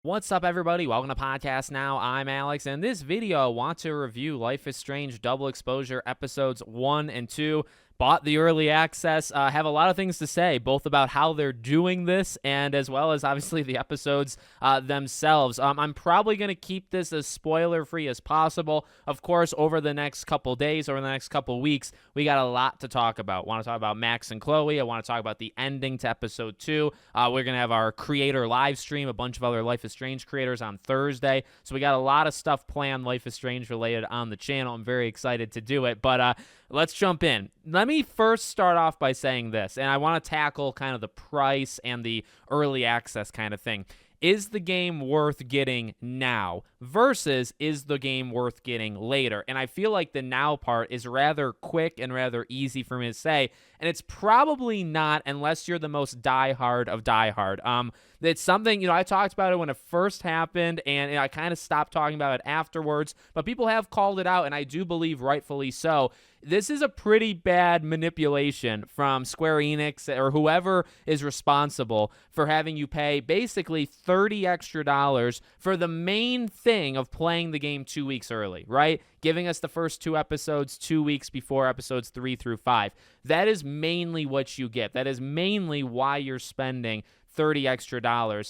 What's up, everybody? Welcome to Podcast Now. I'm Alex, and in this video, I want to review Life is Strange Double Exposure episodes 1 and 2. Bought the early access. Have a lot of things to say, both about how they're doing this and as well as obviously the episodes themselves. I'm probably going to keep this as spoiler-free as possible. Of course, over the next couple days, over the next couple weeks, we got a lot to talk about. Want to talk about Max and Chloe. I want to talk about the ending to episode 2. We're going to have our creator live stream, a bunch of other Life is Strange creators on Thursday. So we got a lot of stuff planned Life is Strange related on the channel. I'm very excited to do it, but let's jump in. Let me first start off by saying this, and I want to tackle kind of the price and the early access kind of thing. Is the game worth getting now versus is the game worth getting later? And I feel like the now part is rather quick and rather easy for me to say, and it's probably not unless you're the most diehard of diehard. It's something, I talked about it when it first happened, and I kind of stopped talking about it afterwards, but people have called it out, and I do believe rightfully so. This is a pretty bad manipulation from Square Enix or whoever is responsible for having you pay basically $30 extra for the main thing of playing the game 2 weeks early, right? Giving us the first 2 episodes 2 weeks before episodes 3 through 5. That is mainly what you get. That is mainly why you're spending $30 extra.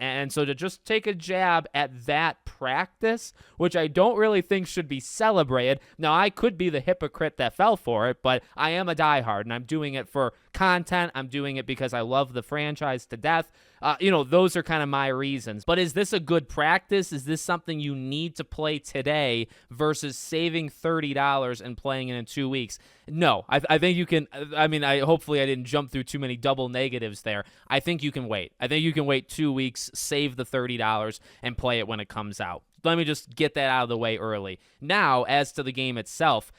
And so to just take a jab at that practice, which I don't really think should be celebrated. Now, I could be the hypocrite that fell for it, but I am a diehard, and I'm doing it for content. I'm doing it because I love the franchise to death. Those are kind of my reasons. But is this a good practice? Is this something you need to play today versus saving $30 and playing it in 2 weeks? No, I think you can. Hopefully I didn't jump through too many double negatives there. I think you can wait. I think you can wait 2 weeks, save the $30, and play it when it comes out. Let me just get that out of the way early. Now, as to the game itself,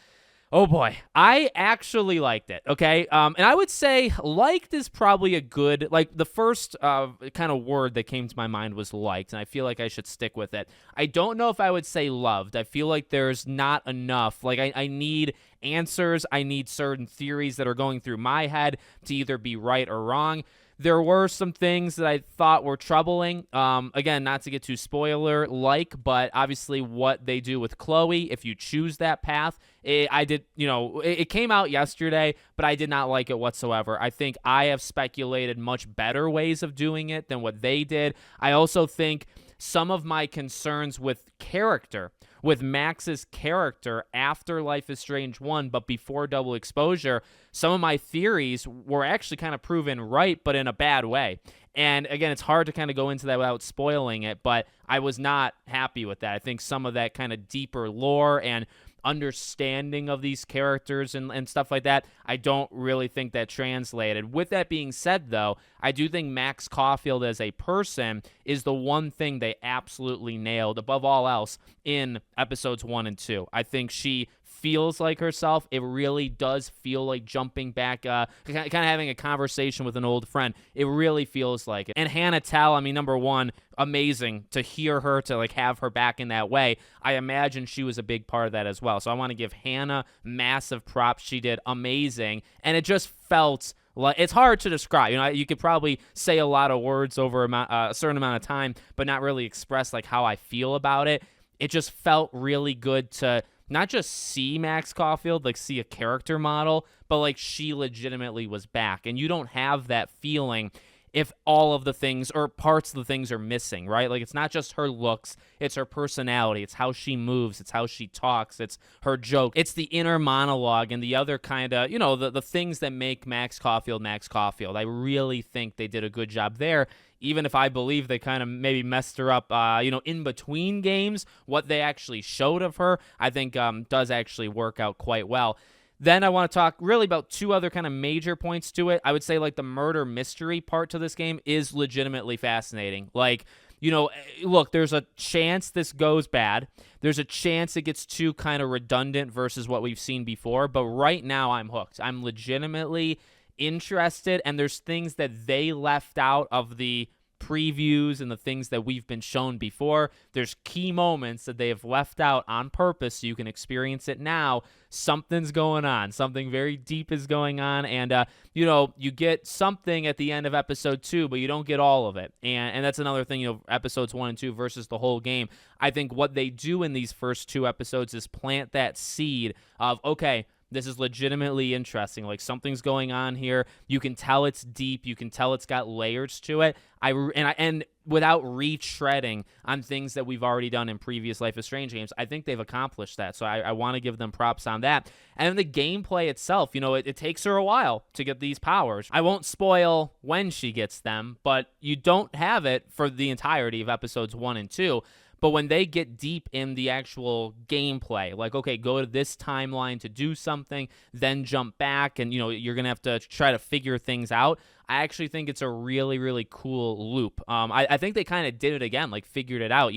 oh boy, I actually liked it, okay? And I would say liked is probably a good, the first kind of word that came to my mind was liked, and I feel like I should stick with it. I don't know if I would say loved. I feel like there's not enough. I need answers. I need certain theories that are going through my head to either be right or wrong. There were some things that I thought were troubling. Again, not to get too spoiler-like, but obviously what they do with Chloe, if you choose that path, it came out yesterday, but I did not like it whatsoever. I think I have speculated much better ways of doing it than what they did. I also think some of my concerns with Max's character after Life is Strange 1, but before Double Exposure, some of my theories were actually kind of proven right, but in a bad way. And again, it's hard to kind of go into that without spoiling it, but I was not happy with that. I think some of that kind of deeper lore and understanding of these characters and stuff like that, I don't really think that translated. With that being said, though, I do think Max Caulfield as a person is the one thing they absolutely nailed above all else in episodes 1 and 2. I think she feels like herself. It really does feel like jumping back, kind of having a conversation with an old friend. It really feels like it. And Hannah Telle, number one, amazing to hear her, to have her back in that way. I imagine she was a big part of that as well. So I want to give Hannah massive props. She did amazing. And it just felt like, it's hard to describe. You could probably say a lot of words over a certain amount of time, but not really express how I feel about it. It just felt really good to not just see Max Caulfield, see a character model, but she legitimately was back. And you don't have that feeling if all of the things or parts of the things are missing, right? It's not just her looks, it's her personality, it's how she moves, it's how she talks, it's her joke, it's the inner monologue and the other kind of, the things that make Max Caulfield Max Caulfield. I really think they did a good job there. Even if I believe they kind of maybe messed her up, in between games, what they actually showed of her, I think does actually work out quite well. Then I want to talk really about 2 other kind of major points to it. I would say the murder mystery part to this game is legitimately fascinating. Look, there's a chance this goes bad. There's a chance it gets too kind of redundant versus what we've seen before. But right now I'm hooked. I'm legitimately interested, and there's things that they left out of the previews and the things that we've been shown before. There's key moments that they have left out on purpose so you can experience it now. Something's going on. Something very deep is going on. And, you get something at the end of episode 2, but you don't get all of it. And that's another thing, episodes 1 and 2 versus the whole game. I think what they do in these first 2 episodes is plant that seed of, okay, this is legitimately interesting. Like, something's going on here. You can tell it's deep. You can tell it's got layers to it. And without retreading on things that we've already done in previous Life is Strange games, I think they've accomplished that. So I want to give them props on that. And the gameplay itself, it takes her a while to get these powers. I won't spoil when she gets them, but you don't have it for the entirety of episodes 1 and 2. But when they get deep in the actual gameplay, like, okay, go to this timeline to do something, then jump back, and, you're going to have to try to figure things out, I actually think it's a really, really cool loop. I think they kind of did it again, like, figured it out,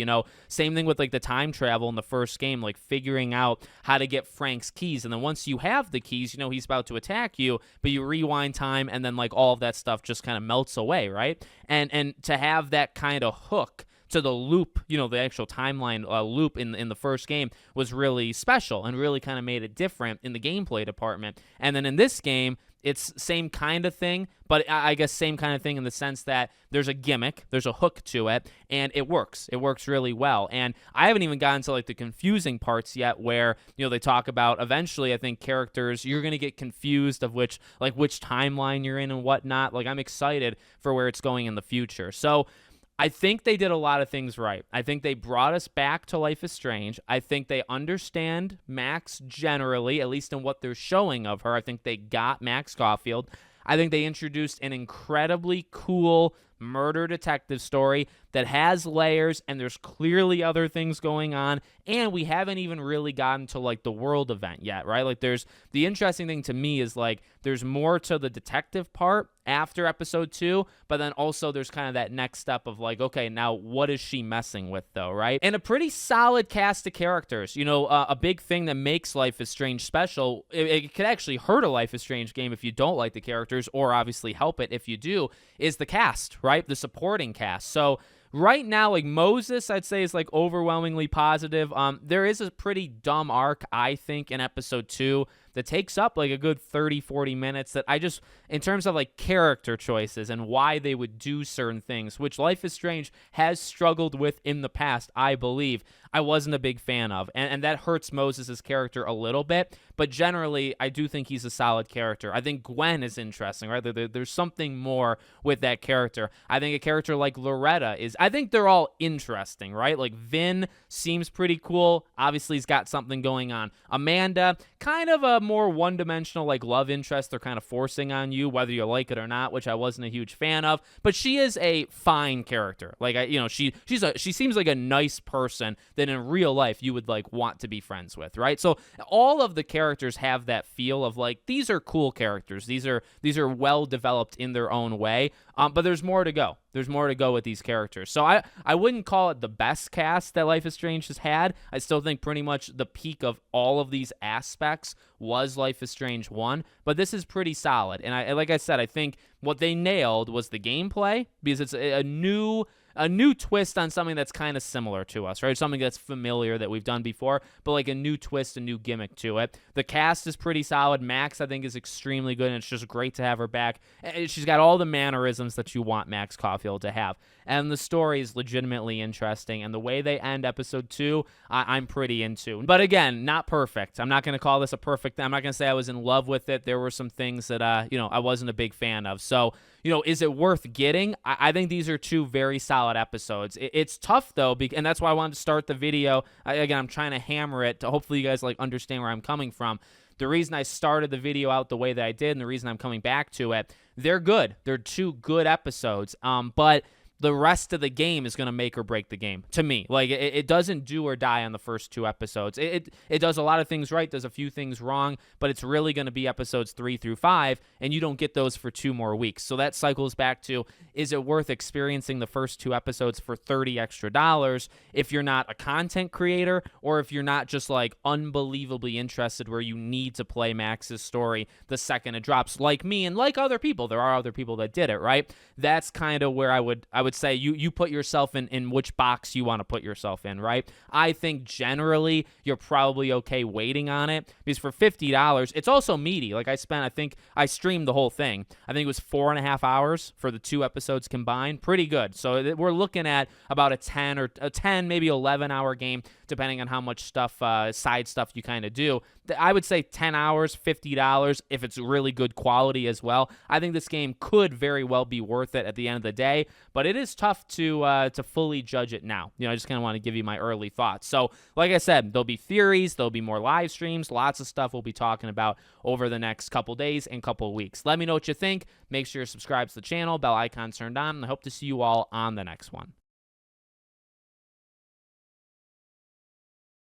Same thing with, like, the time travel in the first game, like, figuring out how to get Frank's keys. And then once you have the keys, he's about to attack you, but you rewind time, and then, like, all of that stuff just kind of melts away, right? And to have that kind of hook to the loop, the actual timeline loop in the first game was really special and really kind of made it different in the gameplay department. And then in this game, it's same kind of thing, but I guess same kind of thing in the sense that there's a gimmick, there's a hook to it, and it works. It works really well. And I haven't even gotten to, like, the confusing parts yet where, they talk about eventually, I think, characters, you're going to get confused of which timeline you're in and whatnot. Like, I'm excited for where it's going in the future. So I think they did a lot of things right. I think they brought us back to Life is Strange. I think they understand Max generally, at least in what they're showing of her. I think they got Max Caulfield. I think they introduced an incredibly cool murder detective story that has layers, and there's clearly other things going on, and we haven't even really gotten to, like, the world event yet, right? Like, there's the interesting thing to me is, like, there's more to the detective part after episode 2, but then also there's kind of that next step of, like, okay, now what is she messing with, though, right? And a pretty solid cast of characters. A big thing that makes Life is Strange special, it could actually hurt a Life is Strange game if you don't like the characters, or obviously help it if you do, is the cast, right? The supporting cast. So right now, like, Moses, I'd say, is, like, overwhelmingly positive. There is a pretty dumb arc, I think, in episode 2 that takes up, like, a good 30-40 minutes that I just, in terms of, like, character choices and why they would do certain things, which Life is Strange has struggled with in the past, I believe, I wasn't a big fan of. And that hurts Moses' character a little bit, but generally, I do think he's a solid character. I think Gwen is interesting, right? There's something more with that character. I think a character like Loretta I think they're all interesting, right? Like, Vin seems pretty cool. Obviously, he's got something going on. Amanda, kind of a more one-dimensional, like, love interest they're kind of forcing on you, whether you like it or not, which I wasn't a huge fan of. But she is a fine character. Like, she seems like a nice person that in real life you would, like, want to be friends with, right? So all of the characters have that feel of, like, these are cool characters. These are well developed in their own way. But there's more to go. There's more to go with these characters. So I wouldn't call it the best cast that Life is Strange has had. I still think pretty much the peak of all of these aspects was Life is Strange 1, but this is pretty solid. And like I said, I think what they nailed was the gameplay, because it's a new twist on something that's kind of similar to us, right? Something that's familiar that we've done before, but like a new twist, a new gimmick to it. The cast is pretty solid. Max, I think, is extremely good, and it's just great to have her back. She's got all the mannerisms that you want Max Caulfield to have. And the story is legitimately interesting, and the way they end episode 2, I'm pretty into. But again, not perfect. I'm not going to call this a perfect thing. I'm not going to say I was in love with it. There were some things that, I wasn't a big fan of. So, is it worth getting? I think these are 2 very solid episodes. It's tough, though, and that's why I wanted to start the video. Again, I'm trying to hammer it to hopefully you guys understand where I'm coming from. The reason I started the video out the way that I did, and the reason I'm coming back to it, they're good. They're 2 good episodes. But the rest of the game is going to make or break the game, to me. Like, it doesn't do or die on the first 2 episodes. It does a lot of things right, does a few things wrong, but it's really going to be episodes 3 through 5, and you don't get those for 2 more weeks. So that cycles back to, is it worth experiencing the first 2 episodes for $30 extra if you're not a content creator, or if you're not just, unbelievably interested where you need to play Max's story the second it drops, like me and like other people. There are other people that did it, right? That's kind of where I would would say you put yourself in which box you want to put yourself in, right? I think generally you're probably okay waiting on it because for $50, it's also meaty. Like I think I streamed the whole thing. I think it was 4.5 hours for the 2 episodes combined. Pretty good. So we're looking at about a 10, maybe 11-hour game, depending on how much stuff, side stuff you kind of do. I would say 10 hours, $50 if it's really good quality as well. I think this game could very well be worth it at the end of the day, but it is tough to fully judge it now. I just kind of want to give you my early thoughts. So, like I said, there'll be theories, there'll be more live streams, lots of stuff we'll be talking about over the next couple days and couple weeks. Let me know what you think. Make sure you're subscribed to the channel, bell icon turned on, and I hope to see you all on the next one.